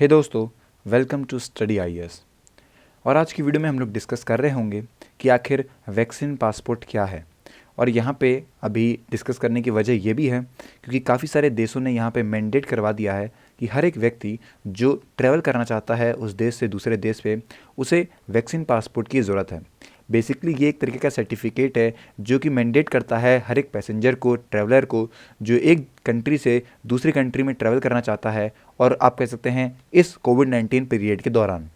हे दोस्तों, welcome to study IAS. और आज की वीडियो में हम लोग डिस्कस कर रहे होंगे कि आखिर वैक्सीन पासपोर्ट क्या है। और यहाँ पे अभी डिस्कस करने की वजह ये भी है क्योंकि काफ़ी सारे देशों ने यहाँ पे मैंडेट करवा दिया है कि हर एक व्यक्ति जो ट्रैवल करना चाहता है उस देश से दूसरे देश पे, उसे वैक्सीन पासपोर्ट की ज़रूरत है। बेसिकली ये एक तरीके का सर्टिफिकेट है जो कि मैंडेट करता है हर एक पैसेंजर को, ट्रैवलर को, जो एक कंट्री से दूसरी कंट्री में ट्रैवल करना चाहता है और आप कह सकते हैं इस कोविड-19 पीरियड के दौरान।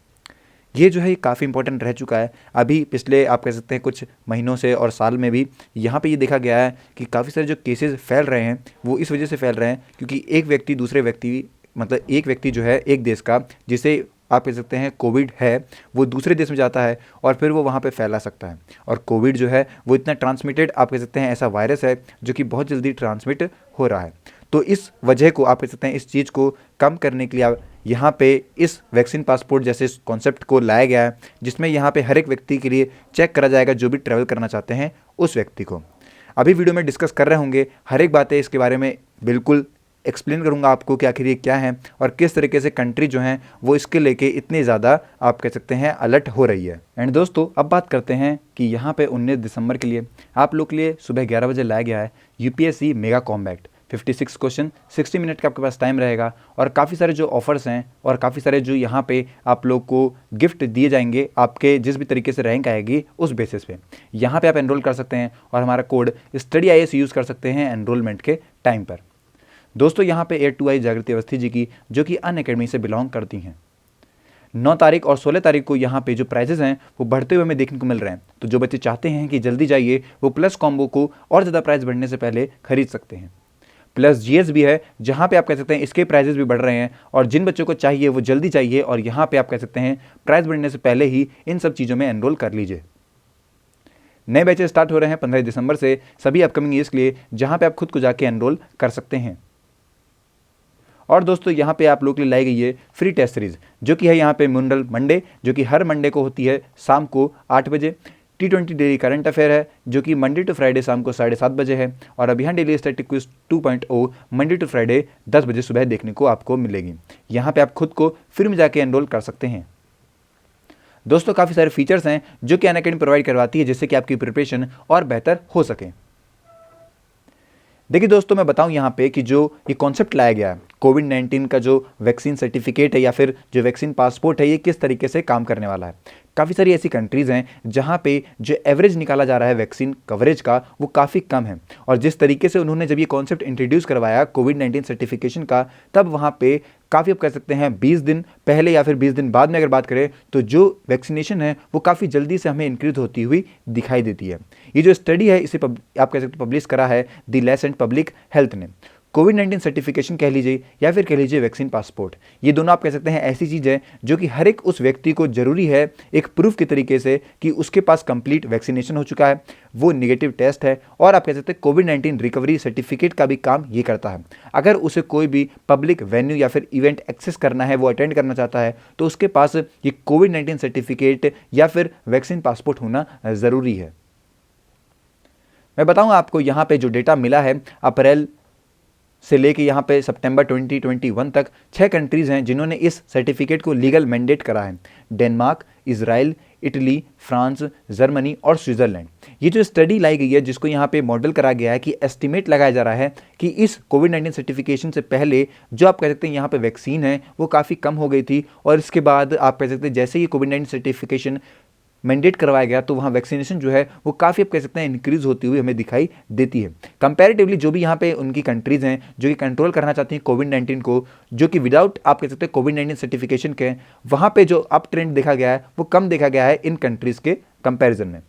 ये जो है ये काफ़ी इंपॉर्टेंट रह चुका है। अभी पिछले आप कह सकते हैं कुछ महीनों से और साल में भी यहाँ पे ये देखा गया है कि काफ़ी सारे जो केसेस फैल रहे हैं वो इस वजह से फैल रहे हैं क्योंकि एक व्यक्ति दूसरे व्यक्ति, मतलब एक व्यक्ति जो है एक देश का, जिसे आप कह सकते हैं कोविड है, वो दूसरे देश में जाता है और फिर वो वहाँ पे फैला सकता है। और कोविड जो है वो इतना ट्रांसमिटेड, आप कह सकते हैं ऐसा वायरस है जो कि बहुत जल्दी ट्रांसमिट हो रहा है। तो इस वजह को आप कह सकते हैं, इस चीज़ को कम करने के लिए यहाँ पे इस वैक्सीन पासपोर्ट जैसे कॉन्सेप्ट को लाया गया है, जिसमें यहाँ पे हर एक व्यक्ति के लिए चेक करा जाएगा जो भी ट्रैवल करना चाहते हैं उस व्यक्ति को। अभी वीडियो में डिस्कस कर रहे होंगे, हर एक बातें इसके बारे में बिल्कुल एक्सप्लेन करूंगा आपको कि आखिर ये क्या है और किस तरीके से कंट्री जो हैं वो इसके लेके इतने ज़्यादा आप कह सकते हैं अलर्ट हो रही है। एंड दोस्तों, अब बात करते हैं कि यहाँ पे 19 दिसंबर के लिए आप लोग के लिए सुबह 11 बजे लाया गया है UPSC mega combat 56 question, 60 minute का आपके पास टाइम रहेगा और काफ़ी सारे जो ऑफर्स हैं और काफ़ी सारे जो यहाँ पे आप लोग को गिफ्ट दिए जाएंगे आपके जिस भी तरीके से रैंक आएगी उस बेसिस पे। यहाँ पे आप एनरोल कर सकते हैं और हमारा कोड स्टडी आईएएस यूज़ कर सकते हैं एनरोलमेंट के टाइम पर। दोस्तों, यहाँ पे 8 आई जागृति अवस्थी जी की, जो कि अनअकैडमी से बिलोंग करती हैं, 9 तारीख और 16 तारीख को यहाँ पे जो प्राइजेस हैं वो बढ़ते हुए हमें देखने को मिल रहे हैं। तो जो बच्चे चाहते हैं कि जल्दी जाइए वो प्लस कॉम्बो को और ज़्यादा प्राइस बढ़ने से पहले खरीद सकते हैं। प्लस जीएस भी है जहाँ पे आप कह सकते हैं इसके प्राइजेस भी बढ़ रहे हैं और जिन बच्चों को चाहिए वो जल्दी चाहिए और यहाँ पे आप कह सकते हैं प्राइस बढ़ने से पहले ही इन सब चीज़ों में एनरोल कर लीजिए। नए बैचेस स्टार्ट हो रहे हैं 15 दिसंबर से सभी अपकमिंग ईयर्स के लिए, जहाँ पे आप खुद को जाके एनरोल कर सकते हैं। और दोस्तों, यहाँ पे आप लोग के लिए लाई गई है फ्री टेस्ट सीरीज, जो कि है यहाँ पे मुंडल मंडे, जो कि हर मंडे को होती है शाम को 8 बजे। T20 डेली करंट अफेयर है जो कि मंडे टू फ्राइडे शाम को 7:30 बजे है। और Abhiyan daily static quiz 2.0 Monday to Friday 10 बजे सुबह देखने को आपको मिलेगी। यहाँ पे आप खुद को फ्री में जाके एनरोल कर सकते हैं। दोस्तों, काफ़ी सारे फीचर्स हैं जो कि अनअकैडमी प्रोवाइड करवाती है जिससे कि आपकी प्रिपरेशन और बेहतर हो सके। देखिए दोस्तों, मैं बताऊं यहाँ पे कि जो ये कॉन्सेप्ट लाया गया है कोविड-19 का, जो वैक्सीन सर्टिफिकेट है या फिर जो वैक्सीन पासपोर्ट है, ये किस तरीके से काम करने वाला है। काफ़ी सारी ऐसी कंट्रीज़ हैं जहाँ पे जो एवरेज निकाला जा रहा है वैक्सीन कवरेज का वो काफ़ी कम है। और जिस तरीके से उन्होंने जब ये कॉन्सेप्ट इंट्रोड्यूस करवाया कोविड-19 सर्टिफिकेशन का, तब वहाँ पे काफ़ी, आप कह सकते हैं 20 दिन पहले या फिर 20 दिन बाद में अगर बात करें तो जो वैक्सीनेशन है वो काफ़ी जल्दी से हमें इंक्रीज होती हुई दिखाई देती है। ये जो स्टडी है इसे आप कह सकते हैं पब्लिश करा है द लेसेंट पब्लिक हेल्थ ने। कोविड-19 सर्टिफिकेशन कह लीजिए या फिर कह लीजिए वैक्सीन पासपोर्ट, ये दोनों आप कह सकते हैं ऐसी चीज़ है जो कि हर एक उस व्यक्ति को ज़रूरी है एक प्रूफ के तरीके से कि उसके पास कंप्लीट वैक्सीनेशन हो चुका है, वो नेगेटिव टेस्ट है। और आप कह सकते हैं कोविड-19 रिकवरी सर्टिफिकेट का भी काम ये करता है। अगर उसे कोई भी पब्लिक वेन्यू या फिर इवेंट एक्सेस करना है, वो अटेंड करना चाहता है, तो उसके पास ये कोविड-19 सर्टिफिकेट या फिर वैक्सीन पासपोर्ट होना ज़रूरी है। मैं बताऊँ आपको यहाँ पर जो डेटा मिला है अप्रैल से लेके यहाँ पे सितंबर 2021 तक 6 कंट्रीज़ हैं जिन्होंने इस सर्टिफिकेट को लीगल मैंडेट करा है। Denmark, Israel, Italy, France, Germany और स्विट्ज़रलैंड। ये जो स्टडी लाई गई है जिसको यहाँ पे मॉडल करा गया है कि एस्टिमेट लगाया जा रहा है कि इस कोविड-19 सर्टिफिकेशन से पहले जो आप कह सकते हैं यहाँ पे वैक्सीन है वो काफ़ी कम हो गई थी और इसके बाद आप कह सकते हैं जैसे ही कोविड-19 सर्टिफिकेशन मैंडेट करवाया गया तो वहाँ वैक्सीनेशन जो है वो काफ़ी, आप कह सकते हैं, इंक्रीज होती हुई हमें दिखाई देती है। कंपैरेटिवली जो भी यहाँ पे उनकी कंट्रीज़ हैं जो कि कंट्रोल करना चाहती हैं कोविड-19 को, जो कि विदाउट आप कह सकते हैं कोविड-19 सर्टिफिकेशन के, वहाँ पे जो अप ट्रेंड देखा गया है वो कम देखा गया है इन कंट्रीज़ के कंपेरिजन में।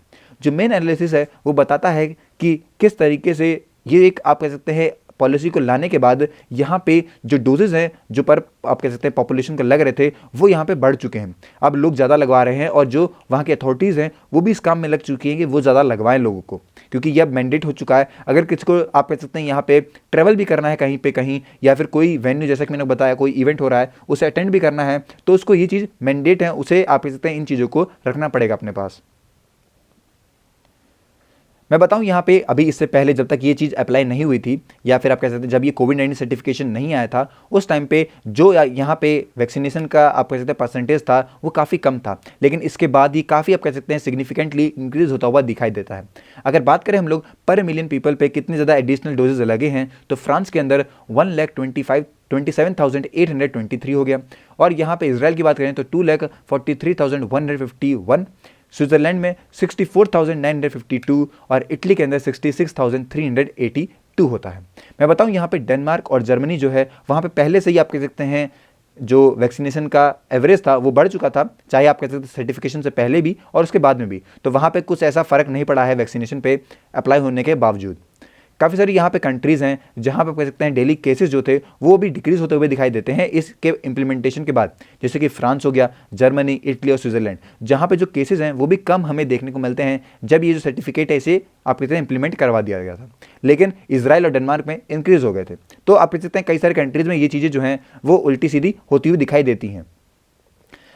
जो मेन एनालिसिस है वो बताता है कि किस तरीके से ये एक आप कह सकते हैं पॉलिसी को लाने के बाद यहाँ पे जो डोजेज हैं जो पर आप कह सकते हैं पॉपुलेशन को लग रहे थे वो यहाँ पे बढ़ चुके हैं। अब लोग ज़्यादा लगवा रहे हैं और जो वहाँ की अथॉरिटीज़ हैं वो भी इस काम में लग चुकी हैं कि वो ज़्यादा लगवाएं लोगों को, क्योंकि ये अब मैंडेट हो चुका है। अगर किसी को आप कह सकते हैं यहाँ पे ट्रैवल भी करना है कहीं पे कहीं या फिर कोई वेन्यू, जैसा कि मैंने बताया कोई इवेंट हो रहा है उसे अटेंड भी करना है, तो उसको ये चीज़ मैंडेट है, उसे आप कह सकते हैं इन चीज़ों को रखना पड़ेगा अपने पास। मैं बताऊं यहाँ पे अभी इससे पहले जब तक ये चीज़ अप्लाई नहीं हुई थी, या फिर आप कह सकते हैं जब ये कोविड-19 सर्टिफिकेशन नहीं आया था, उस टाइम पे जो यहाँ पे वैक्सीनेशन का आप कह सकते हैं परसेंटेज था वो काफ़ी कम था, लेकिन इसके बाद ही काफ़ी आप कह सकते हैं सिग्निफिकेंटली इंक्रीज होता हुआ दिखाई देता है। अगर बात करें हम लोग पर मिलियन पीपल पे कितने ज़्यादा एडिशनल डोजेज लगे हैं, तो फ्रांस के अंदर 1,27,823 हो गया, और यहाँ पे इसराइल की बात करें तो 2,43,151, स्विट्जरलैंड में 64,952 और इटली के अंदर 66,382 होता है। मैं बताऊं यहाँ पे डेनमार्क और जर्मनी जो है वहाँ पे पहले से ही आप कह सकते हैं जो वैक्सीनेशन का एवरेज था वो बढ़ चुका था, चाहे आप कह सकते हैं सर्टिफिकेशन से पहले भी और उसके बाद में भी, तो वहाँ पे कुछ ऐसा फ़र्क नहीं पड़ा है वैक्सीनेशन पे अप्लाई होने के बावजूद। काफ़ी सारी यहाँ पे कंट्रीज़ हैं जहाँ पे कह सकते हैं डेली केसेस जो थे वो भी डिक्रीज़ होते हुए दिखाई देते हैं इसके इम्प्लीमेंटेशन के बाद, जैसे कि फ्रांस हो गया, जर्मनी, इटली और स्विट्जरलैंड, जहाँ पे जो केसेस हैं वो भी कम हमें देखने को मिलते हैं जब ये जो सर्टिफिकेट है इसे आप कहते हैं इंप्लीमेंट करवा दिया गया था, लेकिन इसराइल और डेनमार्क में इंक्रीज़ हो गए थे। तो आप कह सकते हैं कई सारे कंट्रीज़ में ये चीज़ें जो हैं वो उल्टी सीधी होती हुई दिखाई देती हैं।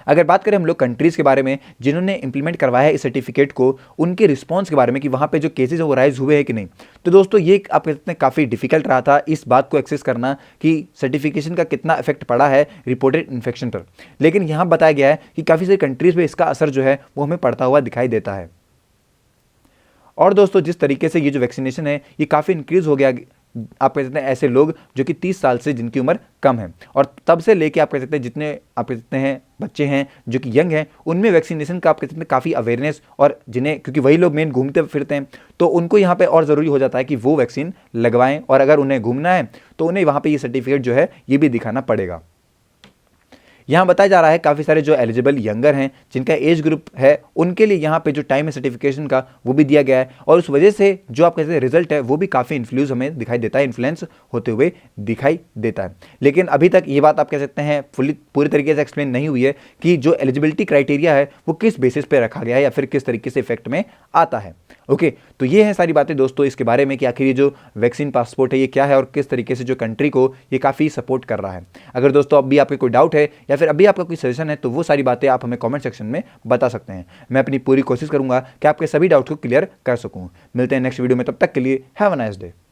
अगर बात करें हम लोग कंट्रीज़ के बारे में जिन्होंने इंप्लीमेंट करवाया है इस सर्टिफिकेट को, उनके रिस्पांस के बारे में कि वहाँ पे जो केसेस है वो राइज हुए हैं कि नहीं, तो दोस्तों ये आप कहते हैं काफ़ी डिफिकल्ट रहा था इस बात को एक्सेस करना कि सर्टिफिकेशन का कितना इफेक्ट पड़ा है रिपोर्टेड इन्फेक्शन पर, लेकिन यहाँ बताया गया है कि काफ़ी सारी कंट्रीज़ में इसका असर जो है वो हमें पड़ता हुआ दिखाई देता है। और दोस्तों जिस तरीके से ये जो वैक्सीनेशन है ये काफ़ी इंक्रीज़ हो गया, आप कह सकते हैं ऐसे लोग जो कि 30 साल से जिनकी उम्र कम है, और तब से लेके आप कह सकते हैं जितने आप कह सकते हैं बच्चे हैं जो कि यंग हैं उनमें वैक्सीनेशन का आप कह सकते हैं काफ़ी अवेयरनेस, और जिन्हें क्योंकि वही लोग मेन घूमते फिरते हैं तो उनको यहाँ पे और ज़रूरी हो जाता है कि वो वैक्सीन लगवाएं, और अगर उन्हें घूमना है तो उन्हें वहाँ पर ये सर्टिफिकेट जो है ये भी दिखाना पड़ेगा। यहाँ बताया जा रहा है काफ़ी सारे जो एलिजिबल यंगर हैं जिनका एज ग्रुप है उनके लिए यहाँ पे जो टाइम है सर्टिफिकेशन का वो भी दिया गया है, और उस वजह से जो आप कहते हैं रिजल्ट है वो भी काफ़ी इन्फ्लुएंस हमें दिखाई देता है, इन्फ्लुएंस होते हुए दिखाई देता है। लेकिन अभी तक ये बात आप कह सकते हैं पूरी तरीके से एक्सप्लेन नहीं हुई है कि जो एलिजिबिलिटी क्राइटेरिया है वो किस बेसिस पे रखा गया है या फिर किस तरीके से इफेक्ट में आता है। ओके, तो ये है सारी बातें दोस्तों इसके बारे में कि आखिर ये जो वैक्सीन पासपोर्ट है ये क्या है और किस तरीके से जो कंट्री को ये काफ़ी सपोर्ट कर रहा है। अगर दोस्तों अभी आपके कोई डाउट है या फिर अभी आपका कोई सजेशन है तो वो सारी बातें आप हमें कमेंट सेक्शन में बता सकते हैं। मैं अपनी पूरी कोशिश करूंगा कि आपके सभी डाउट्स को क्लियर कर सकूं। मिलते हैं नेक्स्ट वीडियो में, तब तक के लिए हैव अ नाइस डे।